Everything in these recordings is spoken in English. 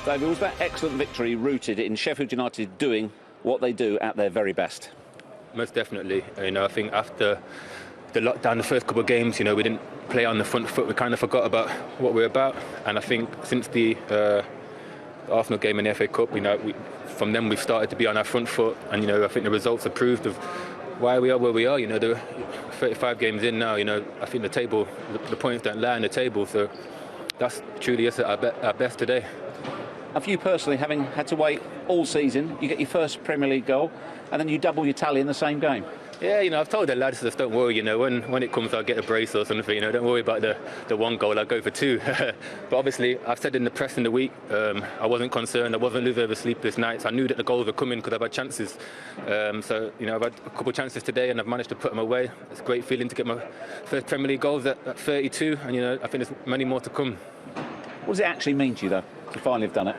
David, was that excellent victory rooted in Sheffield United doing what they do at their very best? Most definitely. You know, I think after the lockdown, the first couple of games, you know, we didn't play on the front foot. We kind of forgot about what we're about. And I think since the Arsenal game in the FA Cup, you know, from then we've started to be on our front foot. And, you know, I think the results have proved of why we are where we are. You know, there are 35 games in now, you know, I think the table, the points don't lie on the table. So that's truly us at our best today. Have you personally, having had to wait all season, you get your first Premier League goal and then you double your tally in the same game? Yeah, you know, I've told the lads, just don't worry, you know, when it comes I'll get a brace or something, you know, don't worry about the one goal, I'll go for two. But obviously, I've said in the press in the week, I wasn't concerned, I wasn't losing over sleepless nights, I knew that the goals were coming because I've had chances. So, you know, I've had a couple of chances today and I've managed to put them away. It's a great feeling to get my first Premier League goals at 32 and, you know, I think there's many more to come. What does it actually mean to you, though, to finally have done it?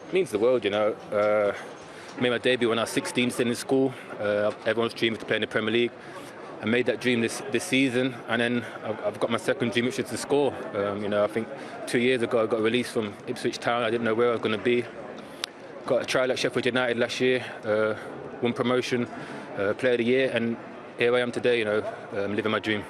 It means the world, you know. I made my debut when I was 16, still in school. Everyone's dream was to play in the Premier League. I made that dream this season, and then I've got my second dream, which is to score. You know, I think 2 years ago I got released from Ipswich Town. I didn't know where I was going to be. Got a trial at Sheffield United last year, won promotion, Player of the Year, and here I am today, you know, living my dream.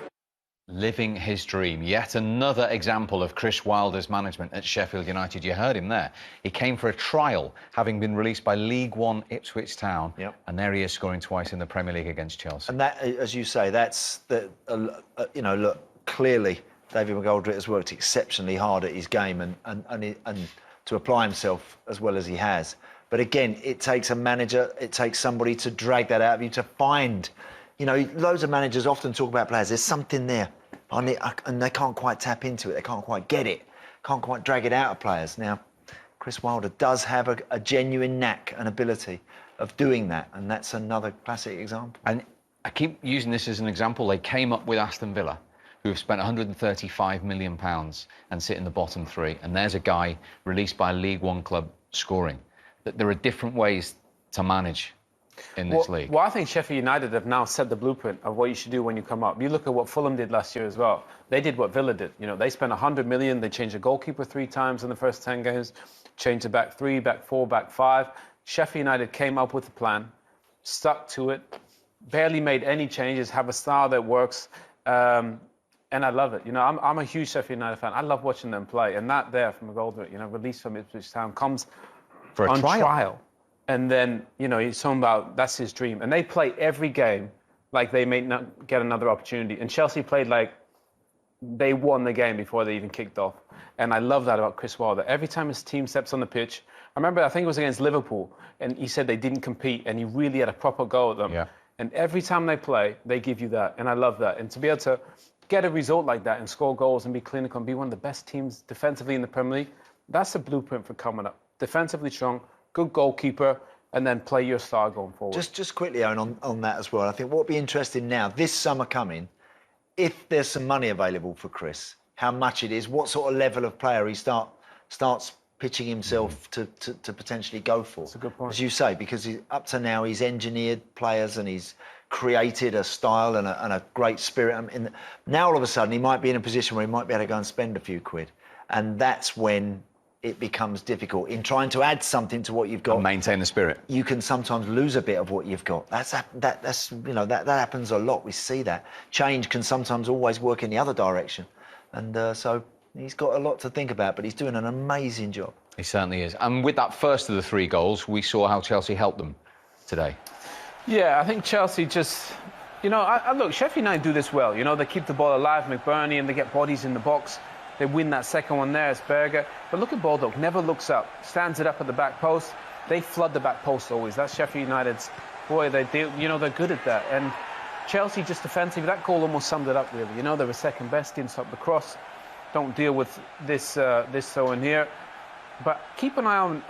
Living his dream. Yet another example of Chris Wilder's management at Sheffield United. You heard him there. He came for a trial, having been released by League One Ipswich Town, and there he is scoring twice in the Premier League against Chelsea. And that, as you say, that's you know, look, clearly David McGoldrick has worked exceptionally hard at his game and to apply himself as well as he has. But again, it takes a manager, it takes somebody to drag that out of you, to find. You know, loads of managers often talk about players. There's something there, and they can't quite tap into it. They can't quite get it. Can't quite drag it out of players. Now, Chris Wilder does have a genuine knack and ability of doing that, and that's another classic example. And I keep using this as an example. They came up with Aston Villa, who have spent £135 million and sit in the bottom three. And there's a guy released by a League One club scoring. That there are different ways to manage in this league. Well, I think Sheffield United have now set the blueprint of what you should do when you come up. You look at what Fulham did last year as well. They did what Villa did. You know, they spent 100 million. They changed the goalkeeper 3 times in the first 10 games, changed the back 3, back 4, back 5. Sheffield United came up with a plan, stuck to it, barely made any changes, have a style that works, and I love it. You know, I'm a huge Sheffield United fan. I love watching them play, and that there from McGoldrick, you know, released from Ipswich Town, comes for a on trial. And then, you know, he's talking about that's his dream. And they play every game like they may not get another opportunity. And Chelsea played like they won the game before they even kicked off. And I love that about Chris Wilder. Every time his team steps on the pitch, I remember, I think it was against Liverpool, and he said they didn't compete, and he really had a proper go at them. Yeah. And every time they play, they give you that. And I love that. And to be able to get a result like that and score goals and be clinical and be one of the best teams defensively in the Premier League, that's a blueprint for coming up. Defensively strong, good goalkeeper, and then play your style going forward. Just quickly, Owen, on that as well. I think what would be interesting now, this summer coming, if there's some money available for Chris, how much it is, what sort of level of player he starts pitching himself to potentially go for. That's a good point. As you say, because up to now he's engineered players and he's created a style and a great spirit. Now all of a sudden he might be in a position where he might be able to go and spend a few quid, and that's when it becomes difficult in trying to add something to what you've got. And maintain the spirit. You can sometimes lose a bit of what you've got. That's you know, that happens a lot. We see that. Change can sometimes always work in the other direction. And so he's got a lot to think about, but he's doing an amazing job. He certainly is. And with that first of the 3 goals, we saw how Chelsea helped them today. Yeah, I think Chelsea just... You know, look, Sheffield United do this well. You know, they keep the ball alive, McBurney, and they get bodies in the box. They win that second one there, it's Berger. But look at Baldock, never looks up, stands it up at the back post. They flood the back post always. That's Sheffield United's, boy, you know, they're good at that. And Chelsea just defensively, that goal almost summed it up, really. You know, they were second best, didn't stop the cross. Don't deal with this so in here. But keep an eye on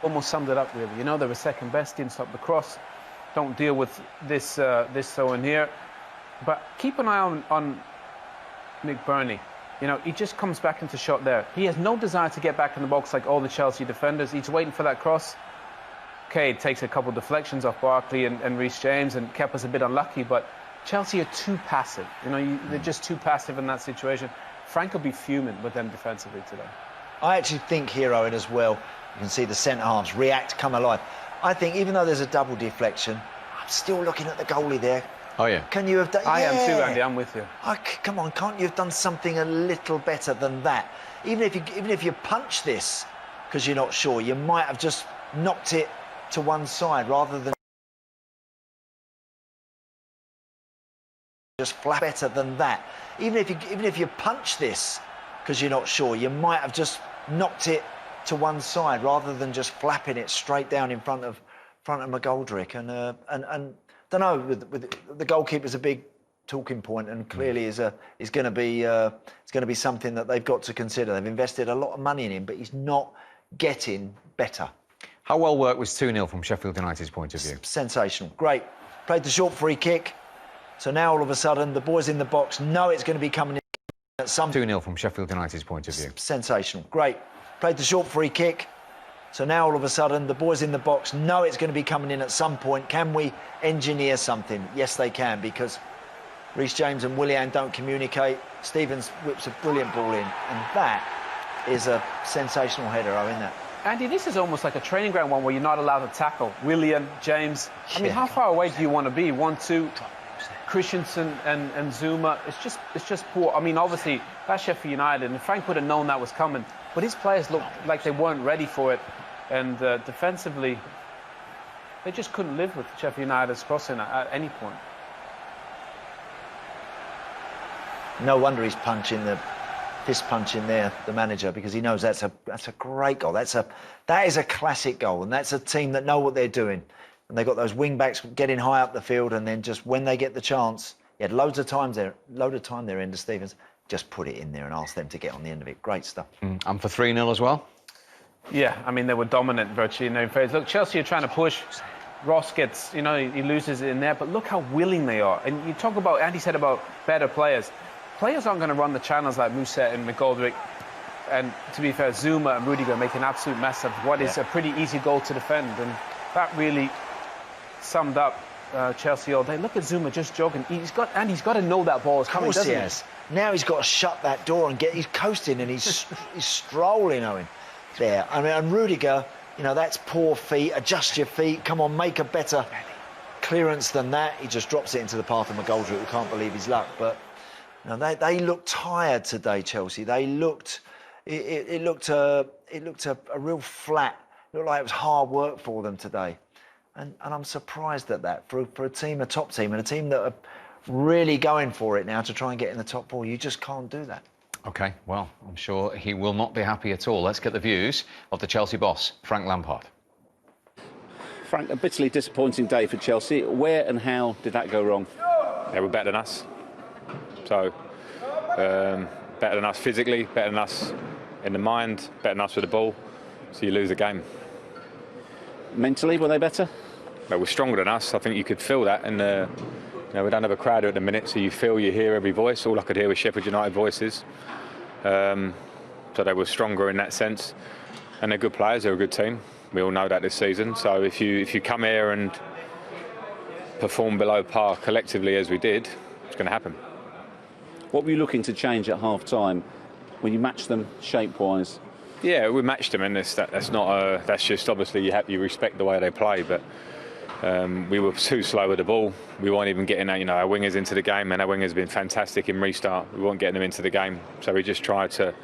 almost summed it up, really. You know, they were second best, didn't stop the cross. Don't deal with this so in here. But keep an eye on McBurney. You know, he just comes back into shot there. He has no desire to get back in the box like all the Chelsea defenders. He's waiting for that cross. Okay, it takes a couple of deflections off Barkley and Reece James, and Kepa's a bit unlucky, but Chelsea are too passive. You know, they're just too passive in that situation. Frank will be fuming with them defensively today. I actually think hero in as well. You can see the centre halves react, come alive. I think even though there's a double deflection, I'm still looking at the goalie there. Oh, yeah. Can you have done? I am too, Andy. I'm with you. Come on, can't you have done something a little better than that? Even if you punch this because you're not sure, you might have just knocked it to one side rather than just flat. Better than that. Even if you punch this because you're not sure, you might have just knocked it to one side rather than just flapping it straight down in front of McGoldrick. And don't know, with the goalkeeper's a big talking point, and clearly is going to be something that they've got to consider. They've invested a lot of money in him, but he's not getting better. How well worked was 2-0 from Sheffield United's point of view? Sensational, great. Played the short free kick, so now all of a sudden the boys in the box know it's going to be coming in at some. 2-0 from Sheffield United's point of view? Sensational, great. Played the short free kick. So now all of a sudden the boys in the box know it's going to be coming in at some point. Can we engineer something? Yes, they can, because Reece James and Willian don't communicate. Stevens whips a brilliant ball in, and that is a sensational header, isn't that? Andy, this is almost like a training ground one where you're not allowed to tackle. Willian, James. I mean, how far away do you want to be? 1-2. Christensen and Zuma. It's just poor. I mean, obviously that's Sheffield United, and Frank would have known that was coming, but his players looked like they weren't ready for it, and defensively they just couldn't live with Sheffield United's crossing at any point. No wonder he's fist punching there, the manager, because he knows that's a great goal. That is a classic goal, and that's a team that know what they're doing. And they've got those wing backs getting high up the field, and then just when they get the chance, he had load of time there, Ender Stevens, just put it in there and ask them to get on the end of it. Great stuff. And for 3-0 as well? Yeah, I mean, they were dominant virtually in their phase. Look, Chelsea are trying to push. Ross gets, he loses it in there, but look how willing they are. And you talk about, Andy said about better players. Players aren't going to run the channels like Musa and McGoldrick. And to be fair, Zuma and Rudiger make an absolute mess of what is a pretty easy goal to defend. And that really summed up Chelsea all day. Look at Zuma just jogging. He's got to know that ball is coming, doesn't he? Now he's got to shut that door and he's coasting and he's strolling, Owen, there. I mean, and Rudiger, that's poor feet. Adjust your feet. Come on, make a better clearance than that. He just drops it into the path of McGoldrick, who can't believe his luck. But they looked tired today, Chelsea. They looked. It looked a real flat. It looked like it was hard work for them today. And I'm surprised at that. For a team, a top team, and a team that are really going for it now to try and get in the top four, you just can't do that. OK, well, I'm sure he will not be happy at all. Let's get the views of the Chelsea boss, Frank Lampard. Frank, a bitterly disappointing day for Chelsea. Where and how did that go wrong? They were better than us. So, better than us physically, better than us in the mind, better than us with the ball. So you lose the game. Mentally, were they better? They were stronger than us. I think you could feel that. And we don't have a crowd at the minute, so you hear every voice. All I could hear was Sheffield United voices. So they were stronger in that sense. And they're good players. They're a good team. We all know that this season. So if you come here and perform below par collectively as we did, it's going to happen. What were you looking to change at half-time when you matched them shape-wise? Yeah, we matched them, and that's just obviously you respect the way they play, but we were too slow with the ball. We weren't even getting our wingers into the game, and our wingers have been fantastic in restart. We weren't getting them into the game, so we just tried to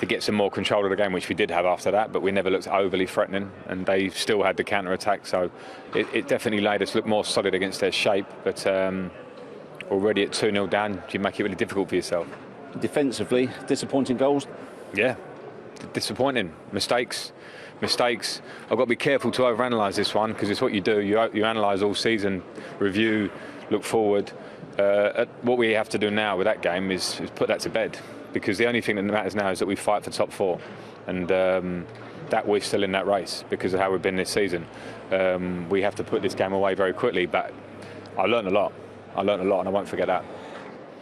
get some more control of the game, which we did have after that, but we never looked overly threatening, and they still had the counter-attack, so it definitely made us look more solid against their shape, but already at 2-0 down, you make it really difficult for yourself. Defensively, disappointing goals? Yeah. Disappointing. Mistakes. I've got to be careful to overanalyse this one, because it's what you do. You analyse all season, review, look forward. What we have to do now with that game is put that to bed, because the only thing that matters now is that we fight for top four, and that we're still in that race because of how we've been this season. We have to put this game away very quickly, but I learned a lot, and I won't forget that.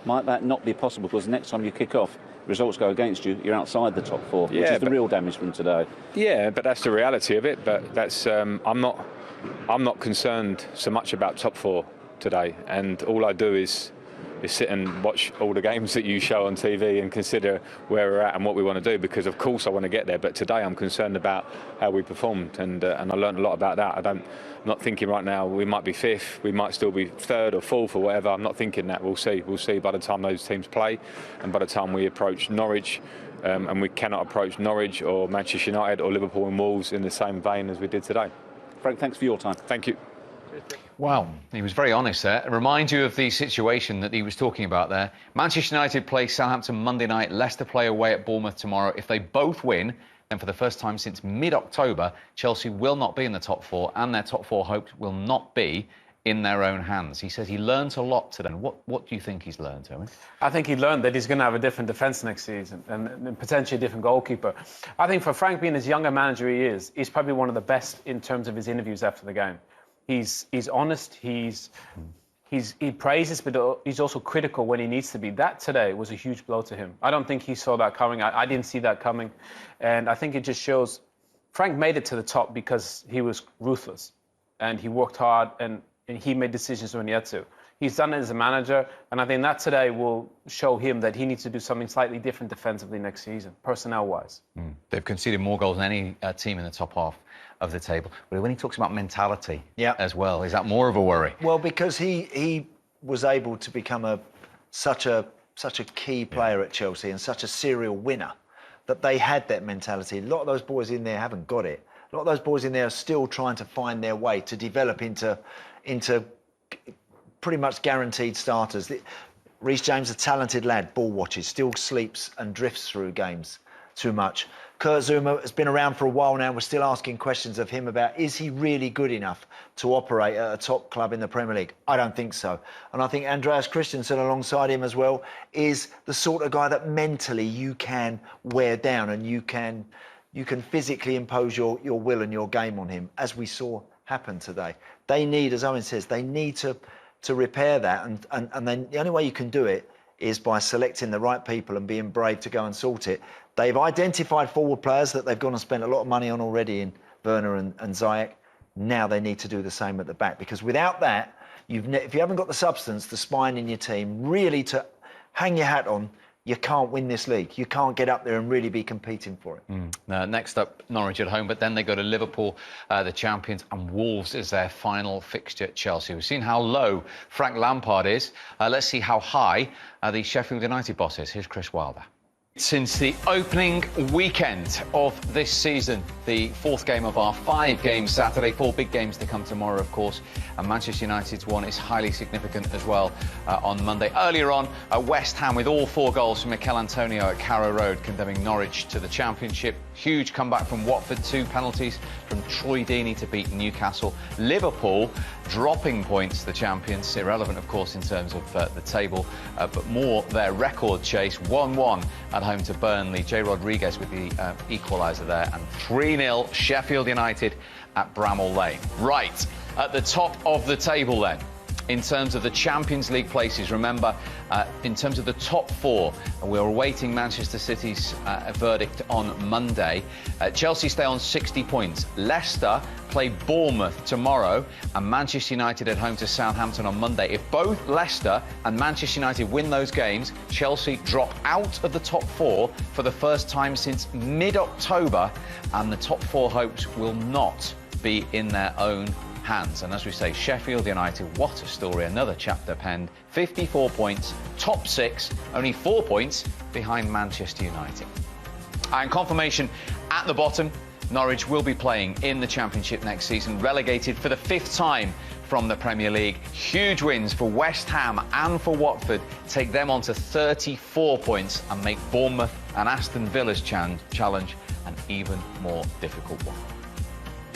Might that not be possible, because next time you kick off, results go against you, you're outside the top four, which is the real damage from today. Yeah, but that's the reality of it. But that's I'm not concerned so much about top four today, and all I do is is sit and watch all the games that you show on TV and consider where we're at and what we want to do, because of course I want to get there, but today I'm concerned about how we performed, and I learned a lot about that. I'm not thinking right now we might be fifth, we might still be third or fourth or whatever. I'm not thinking that. We'll see by the time those teams play and by the time we approach Norwich. And we cannot approach Norwich or Manchester United or Liverpool and Wolves in the same vein as we did today. Frank, thanks for your time. Thank you. Well, he was very honest there. Remind you of the situation that he was talking about there. Manchester United play Southampton Monday night. Leicester play away at Bournemouth tomorrow. If they both win, then for the first time since mid-October, Chelsea will not be in the top four, and their top four hopes will not be in their own hands. He says he learnt a lot today. What do you think he's learned, Owen? I think he learned that he's going to have a different defence next season and potentially a different goalkeeper. I think for Frank, being as young a manager he is, he's probably one of the best in terms of his interviews after the game. He's honest, he praises, but he's also critical when he needs to be. That today was a huge blow to him. I don't think he saw that coming. I didn't see that coming. And I think it just shows Frank made it to the top because he was ruthless and he worked hard and he made decisions when he had to. He's done it as a manager, and I think that today will show him that he needs to do something slightly different defensively next season, personnel-wise. They've conceded more goals than any team in the top half of the table. But when he talks about mentality as well, is that more of a worry? Well, because he was able to become such a key player at Chelsea and such a serial winner that they had that mentality. A lot of those boys in there haven't got it. A lot of those boys in there are still trying to find their way to develop into pretty much guaranteed starters. Reece James, a talented lad, ball watches, still sleeps and drifts through games too much. Kurt Zouma has been around for a while now. We're still asking questions of him about, is he really good enough to operate at a top club in the Premier League? I don't think so. And I think Andreas Christensen alongside him as well is the sort of guy that mentally you can wear down and you can physically impose your will and your game on him, as we saw happen today. They need, as Owen says, they need to repair that, and then the only way you can do it is by selecting the right people and being brave to go and sort it. They've identified forward players that they've gone and spent a lot of money on already in Werner and Ziyech. Now they need to do the same at the back, because without that, if you haven't got the substance, the spine in your team, really to hang your hat on, you can't win this league. You can't get up there and really be competing for it. Next up, Norwich at home, but then they go to Liverpool, the champions, and Wolves is their final fixture at Chelsea. We've seen how low Frank Lampard is. Let's see how high the Sheffield United boss is. Here's Chris Wilder. Since the opening weekend of this season, the fourth game of our five-game Saturday, four big games to come tomorrow, of course, and Manchester United's one is highly significant as well on Monday. Earlier on, West Ham with all four goals from Mikel Antonio at Carrow Road, condemning Norwich to the Championship. Huge comeback from Watford, 2 penalties from Troy Deeney to beat Newcastle. Liverpool dropping points, the champions, irrelevant, of course, in terms of the table, but more their record chase, 1-1 at home to Burnley. Jay Rodriguez with the equaliser there, and 3-0 Sheffield United at Bramall Lane. Right, at the top of the table then, in terms of the Champions League places, remember, in terms of the top four, we're awaiting Manchester City's verdict on Monday. Chelsea stay on 60 points. Leicester play Bournemouth tomorrow, and Manchester United at home to Southampton on Monday. If both Leicester and Manchester United win those games, Chelsea drop out of the top four for the first time since mid-October, and the top four hopes will not be in their own hands. And as we say, Sheffield United, what a story, another chapter penned. 54 points, top 6, only 4 points behind Manchester United. And confirmation at the bottom, Norwich will be playing in the Championship next season, relegated for the 5th time from the Premier League. Huge wins for West Ham and for Watford take them on to 34 points and make Bournemouth and Aston Villa's challenge an even more difficult one.